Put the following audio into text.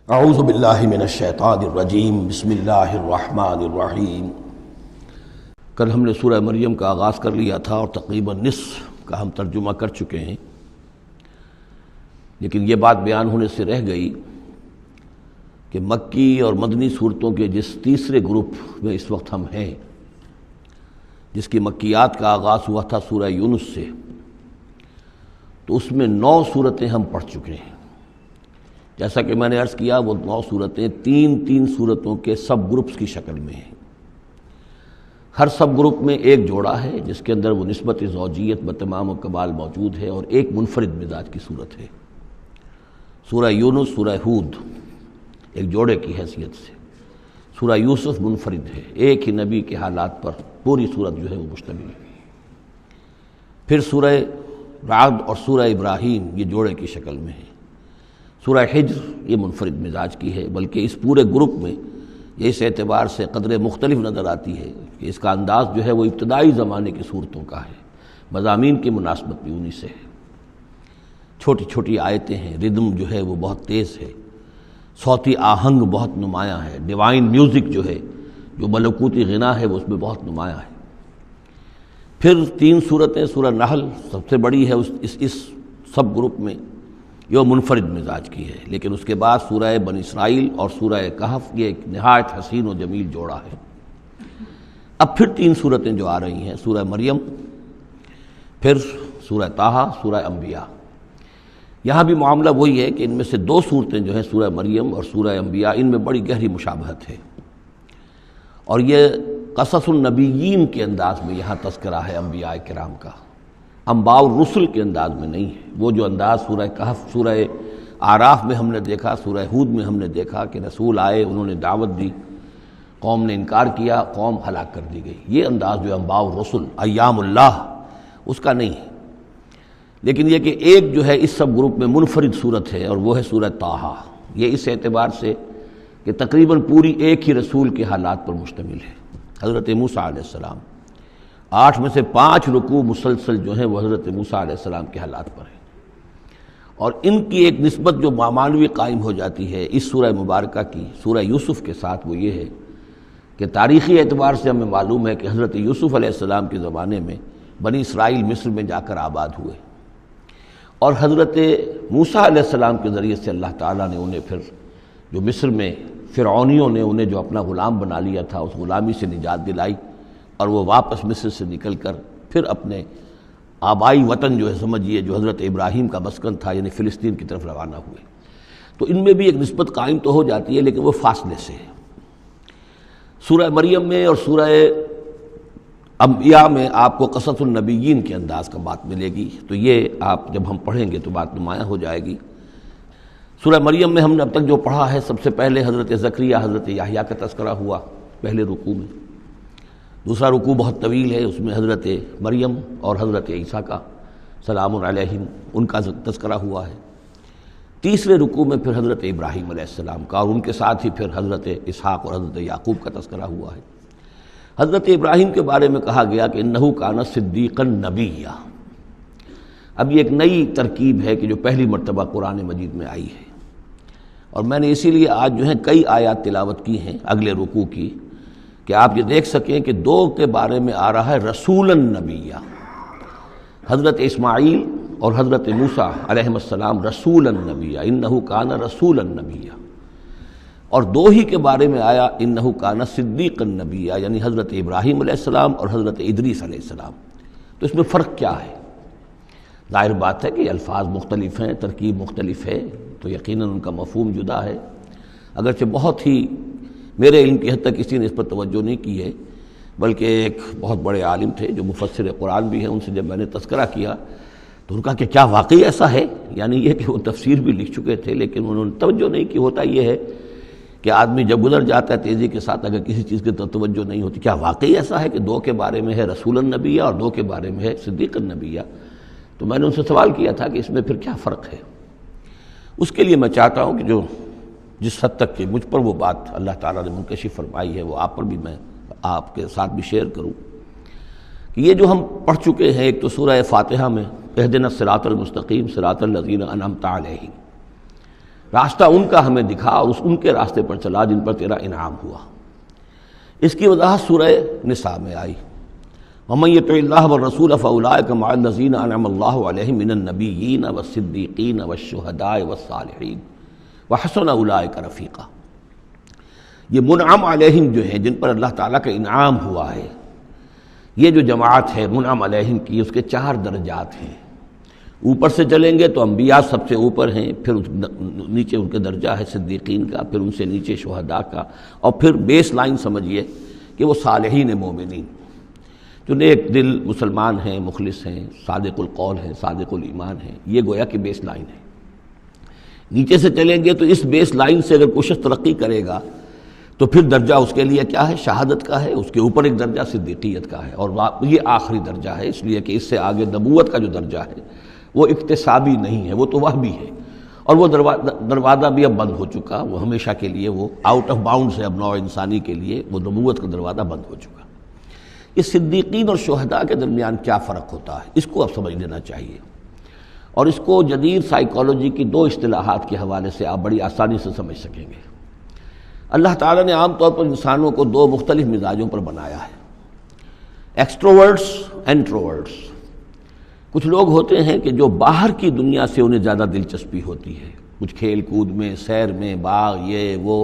اعوذ باللہ من الشیطان الرجیم بسم اللہ الرحمن الرحیم۔ کل ہم نے سورہ مریم کا آغاز کر لیا تھا اور تقریباً نصف کا ہم ترجمہ کر چکے ہیں، لیکن یہ بات بیان ہونے سے رہ گئی کہ مکی اور مدنی صورتوں کے جس تیسرے گروپ میں اس وقت ہم ہیں، جس کی مکیات کا آغاز ہوا تھا سورہ یونس سے، تو اس میں 9 صورتیں ہم پڑھ چکے ہیں۔ جیسا کہ میں نے عرض کیا، وہ 9 صورتیں تین صورتوں کے سب گروپس کی شکل میں ہیں۔ ہر سب گروپ میں ایک جوڑا ہے جس کے اندر وہ نسبت زوجیت بتمام و کمال موجود ہے، اور ایک منفرد مزاج کی صورت ہے۔ سورہ یونس، سورہ ہود ایک جوڑے کی حیثیت سے، سورہ یوسف منفرد ہے، ایک ہی نبی کے حالات پر پوری صورت جو ہے وہ مشتمل ہے۔ پھر سورہ رعد اور سورہ ابراہیم یہ جوڑے کی شکل میں ہے۔ سورہ حجر یہ منفرد مزاج کی ہے، بلکہ اس پورے گروپ میں یہ اس اعتبار سے قدرے مختلف نظر آتی ہے کہ اس کا انداز جو ہے وہ ابتدائی زمانے کی صورتوں کا ہے، مضامین کی مناسبت بھی انہی سے ہے۔ چھوٹی چھوٹی آیتیں ہیں، ردم جو ہے وہ بہت تیز ہے، صوتی آہنگ بہت نمایاں ہے، ڈیوائن میوزک جو ہے، جو ملکوتی غنا ہے، وہ اس میں بہت نمایاں ہے۔ پھر 3 صورتیں، سورہ نحل سب سے بڑی ہے اس سب گروپ میں، یہ منفرد مزاج کی ہے، لیکن اس کے بعد سورہ بنی اسرائیل اور سورہ کہف یہ ایک نہایت حسین و جمیل جوڑا ہے۔ اب پھر 3 صورتیں جو آ رہی ہیں، سورہ مریم، پھر سورہ طٰہٰ، سورہ انبیاء۔ یہاں بھی معاملہ وہی ہے کہ ان میں سے 2 صورتیں جو ہیں، سورہ مریم اور سورہ انبیاء، ان میں بڑی گہری مشابہت ہے، اور یہ قصص النبیین کے انداز میں یہاں تذکرہ ہے انبیاء کرام کا، انباء الرسل کے انداز میں نہیں ہے۔ وہ جو انداز سورہ کہف، سورہ اعراف میں ہم نے دیکھا، سورہ ہود میں ہم نے دیکھا کہ رسول آئے، انہوں نے دعوت دی، قوم نے انکار کیا، قوم ہلاک کر دی گئی، یہ انداز جو انباء الرسل، ایام اللہ، اس کا نہیں ہے۔ لیکن یہ کہ ایک جو ہے اس سب گروپ میں منفرد صورت ہے، اور وہ ہے سورہ طٰہٰ۔ یہ اس اعتبار سے کہ تقریباً پوری ایک ہی رسول کے حالات پر مشتمل ہے، حضرت موسیٰ علیہ السلام۔ 8 میں سے 5 رکوع مسلسل جو ہیں وہ حضرت موسیٰ علیہ السلام کے حالات پر ہیں، اور ان کی ایک نسبت جو معنوی قائم ہو جاتی ہے اس سورہ مبارکہ کی سورہ یوسف کے ساتھ، وہ یہ ہے کہ تاریخی اعتبار سے ہمیں معلوم ہے کہ حضرت یوسف علیہ السلام کے زمانے میں بنی اسرائیل مصر میں جا کر آباد ہوئے، اور حضرت موسیٰ علیہ السلام کے ذریعے سے اللہ تعالیٰ نے انہیں پھر جو مصر میں فرعونیوں نے انہیں جو اپنا غلام بنا لیا تھا، اس غلامی سے نجات دلائی، اور وہ واپس مصر سے نکل کر پھر اپنے آبائی وطن جو ہے سمجھیے، جو حضرت ابراہیم کا مسکن تھا، یعنی فلسطین کی طرف روانہ ہوئے۔ تو ان میں بھی ایک نسبت قائم تو ہو جاتی ہے، لیکن وہ فاصلے سے ہے۔ سورہ مریم میں اور سورہ انبیاء میں آپ کو قصص النبیین کے انداز کا بات ملے گی، تو یہ آپ جب ہم پڑھیں گے تو بات نمایاں ہو جائے گی۔ سورہ مریم میں ہم نے اب تک جو پڑھا ہے، سب سے پہلے حضرت زکریا، حضرت یحییٰ کا تذکرہ ہوا پہلے رکوع میں۔ دوسرا رکوع بہت طویل ہے، اس میں حضرت مریم اور حضرت عیسیٰ کا سلام علیہم ان کا تذکرہ ہوا ہے۔ تیسرے رکوع میں پھر حضرت ابراہیم علیہ السلام کا، اور ان کے ساتھ ہی پھر حضرت اسحاق اور حضرت یعقوب کا تذکرہ ہوا ہے۔ حضرت ابراہیم کے بارے میں کہا گیا کہ انہ کان صدیقا نبیّا۔ اب یہ ایک نئی ترکیب ہے کہ جو پہلی مرتبہ قرآن مجید میں آئی ہے، اور میں نے اسی لیے آج جو ہے کئی آیات تلاوت کی ہیں اگلے رکوع کی، کہ آپ یہ دیکھ سکیں کہ 2 کے بارے میں آ رہا ہے رسولا نبیّا، حضرت اسماعیل اور حضرت موسیٰ علیہ السلام رسولا نبیّا، انہ کان رسولا نبیّا، اور 2 ہی کے بارے میں آیا انہ کان صدیقا نبیّا، یعنی حضرت ابراہیم علیہ السلام اور حضرت ادریس علیہ السلام۔ تو اس میں فرق کیا ہے؟ ظاہر بات ہے کہ الفاظ مختلف ہیں، ترکیب مختلف ہے، تو یقیناً ان کا مفہوم جدا ہے۔ اگرچہ بہت ہی میرے علم کی حد تک کسی نے اس پر توجہ نہیں کی ہے، بلکہ ایک بہت بڑے عالم تھے جو مفسر قرآن بھی ہیں، ان سے جب میں نے تذکرہ کیا تو ان کا کہ کیا واقعی ایسا ہے؟ یعنی یہ کہ وہ تفسیر بھی لکھ چکے تھے، لیکن انہوں نے توجہ نہیں کی۔ ہوتا یہ ہے کہ آدمی جب گزر جاتا ہے تیزی کے ساتھ، اگر کسی چیز کی توجہ نہیں ہوتی، کیا واقعی ایسا ہے کہ 2 کے بارے میں ہے رسول النبی اور 2 کے بارے میں ہے صدیق النبی؟ تو میں نے ان سے سوال کیا تھا کہ اس میں پھر کیا فرق ہے۔ اس کے لیے میں چاہتا ہوں کہ جس حد تک کہ مجھ پر وہ بات اللہ تعالیٰ نے منکشف فرمائی ہے، وہ آپ پر بھی میں آپ کے ساتھ بھی شیئر کروں، کہ یہ جو ہم پڑھ چکے ہیں، ایک تو سورہ فاتحہ میں اہدنا الصراط المستقیم صراط الذین انعمت علیہم، راستہ ان کا ہمیں دکھا اور ان کے راستے پر چلا جن پر تیرا انعام ہوا۔ اس کی وضاحت سورہ نساء میں آئی، وَمَن يُطِعِ اللَّهَ وَالرَّسُولَ فَأُولَٰئِكَ مَعَ الَّذِينَ أَنْعَمَ اللَّهُ عَلَيْهِم مِّنَ النَّبِيِّينَ وَالصِّدِّيقِينَ وَالشُّهَدَاءِ وَالصَّالِحِينَ وَحَسُنَ أُولَٰئِكَ رَفِيقًا۔ یہ منعم علیہم جو ہیں، جن پر اللہ تعالیٰ کا انعام ہوا ہے، یہ جو جماعت ہے منعم علیہم کی، اس کے 4 درجات ہیں۔ اوپر سے چلیں گے تو انبیاء سب سے اوپر ہیں، پھر نیچے ان کے درجہ ہے صدیقین کا، پھر ان سے نیچے شہداء کا، اور پھر بیس لائن سمجھیے کہ وہ صالحین مومنین جو نیک دل مسلمان ہیں، مخلص ہیں، صادق القول ہیں، صادق الایمان ہیں، یہ گویا کہ بیس لائن ہے۔ نیچے سے چلیں گے تو اس بیس لائن سے اگر کوئی شخص ترقی کرے گا تو پھر درجہ اس کے لیے کیا ہے؟ شہادت کا ہے، اس کے اوپر ایک درجہ صدیقیت کا ہے، اور یہ آخری درجہ ہے، اس لیے کہ اس سے آگے نبوت کا جو درجہ ہے وہ اکتسابی نہیں ہے، وہ تو وہبی ہے، اور وہ دروازہ بھی اب بند ہو چکا، وہ ہمیشہ کے لیے وہ آؤٹ آف باؤنڈز ہے، اب نوع انسانی کے لیے وہ نبوت کا دروازہ بند ہو چکا۔ اس صدیقین اور شہداء کے درمیان کیا فرق ہوتا ہے، اس کو اب سمجھ لینا چاہیے، اور اس کو جدید سائیکالوجی کی 2 اصطلاحات کے حوالے سے آپ بڑی آسانی سے سمجھ سکیں گے۔ اللہ تعالیٰ نے عام طور پر انسانوں کو 2 مختلف مزاجوں پر بنایا ہے، ایکسٹروورٹس، انٹروورٹس۔ کچھ لوگ ہوتے ہیں کہ جو باہر کی دنیا سے انہیں زیادہ دلچسپی ہوتی ہے، کچھ کھیل کود میں، سیر میں، باغ، یہ وہ،